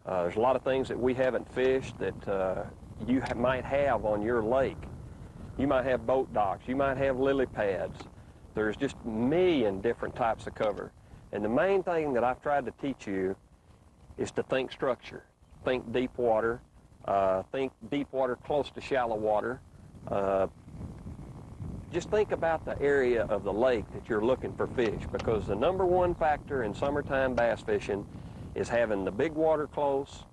There's a lot of things that we haven't fished that you might have on your lake. You might have boat docks, you might have lily pads. There's just a million different types of cover. And the main thing that I've tried to teach you is to think structure. Think deep water, think deep water close to shallow water. Just think about the area of the lake that you're looking for fish, because the number one factor in summertime bass fishing is having the big water close.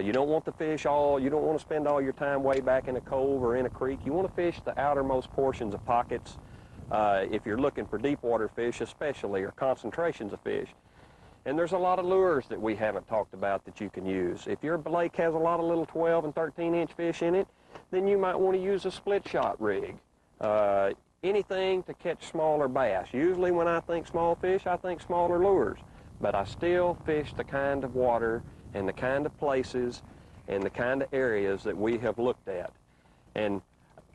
You don't want the fish you don't want to spend all your time way back in a cove or in a creek. You want to fish the outermost portions of pockets if you're looking for deep water fish especially, or concentrations of fish. And there's a lot of lures that we haven't talked about that you can use. If your lake has a lot of little 12 and 13-inch fish in it, then you might want to use a split shot rig. Anything to catch smaller bass. Usually when I think small fish, I think smaller lures. But I still fish the kind of water and the kind of places and the kind of areas that we have looked at. And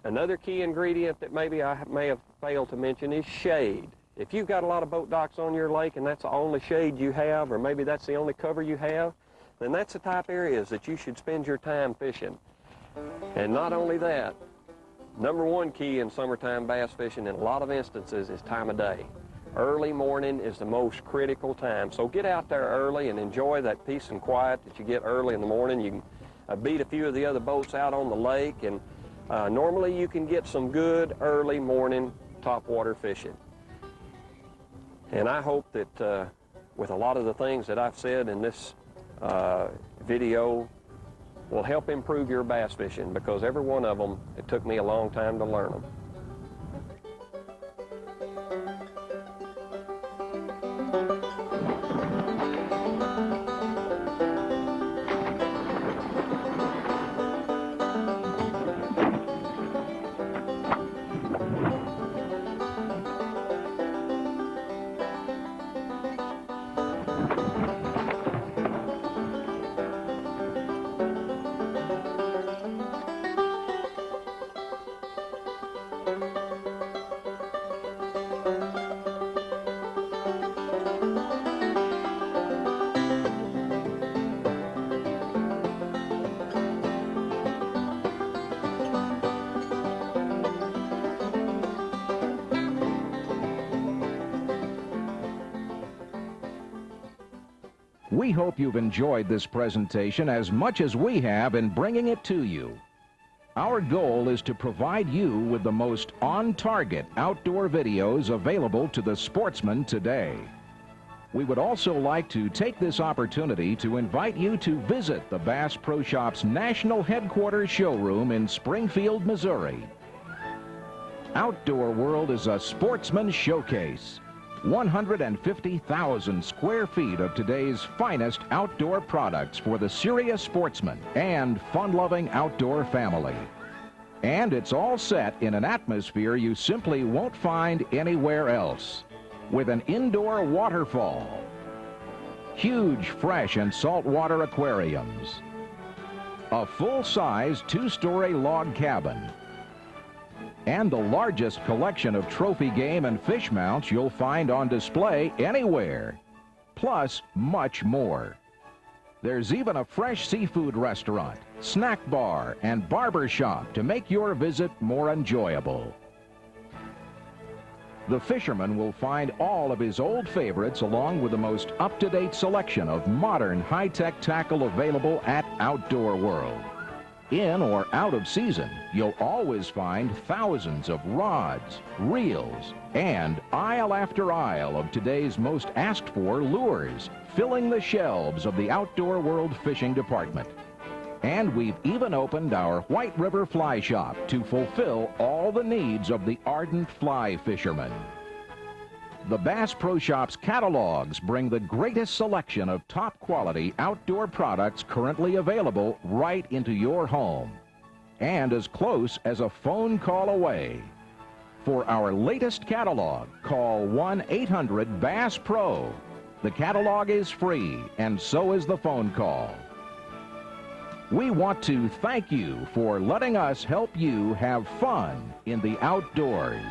another key ingredient that maybe I may have failed to mention is shade. If you've got a lot of boat docks on your lake and that's the only shade you have, or maybe that's the only cover you have, then that's the type of areas that you should spend your time fishing. And not only that, number one key in summertime bass fishing in a lot of instances is time of day. Early morning is the most critical time. So get out there early and enjoy that peace and quiet that you get early in the morning. You can beat a few of the other boats out on the lake, and normally you can get some good early morning topwater fishing. And I hope that with a lot of the things that I've said in this video will help improve your bass fishing, because every one of them, it took me a long time to learn them. We hope you've enjoyed this presentation as much as we have in bringing it to you. Our goal is to provide you with the most on-target outdoor videos available to the sportsman today. We would also like to take this opportunity to invite you to visit the Bass Pro Shop's national headquarters showroom in Springfield, Missouri. Outdoor World is a sportsman's showcase. 150,000 square feet of today's finest outdoor products for the serious sportsman and fun-loving outdoor family. And it's all set in an atmosphere you simply won't find anywhere else, with an indoor waterfall, huge fresh and saltwater aquariums, a full-size 2-story log cabin, and the largest collection of trophy game and fish mounts you'll find on display anywhere, plus much more. There's even a fresh seafood restaurant, snack bar, and barber shop to make your visit more enjoyable. The fisherman will find all of his old favorites along with the most up-to-date selection of modern high-tech tackle available at Outdoor World. In or out of season, you'll always find thousands of rods, reels, and aisle after aisle of today's most asked for lures, filling the shelves of the Outdoor World Fishing Department. And we've even opened our White River Fly Shop to fulfill all the needs of the ardent fly fisherman. The Bass Pro Shop's catalogs bring the greatest selection of top-quality outdoor products currently available right into your home, and as close as a phone call away. For our latest catalog, call 1-800-BASS-PRO. The catalog is free, and so is the phone call. We want to thank you for letting us help you have fun in the outdoors.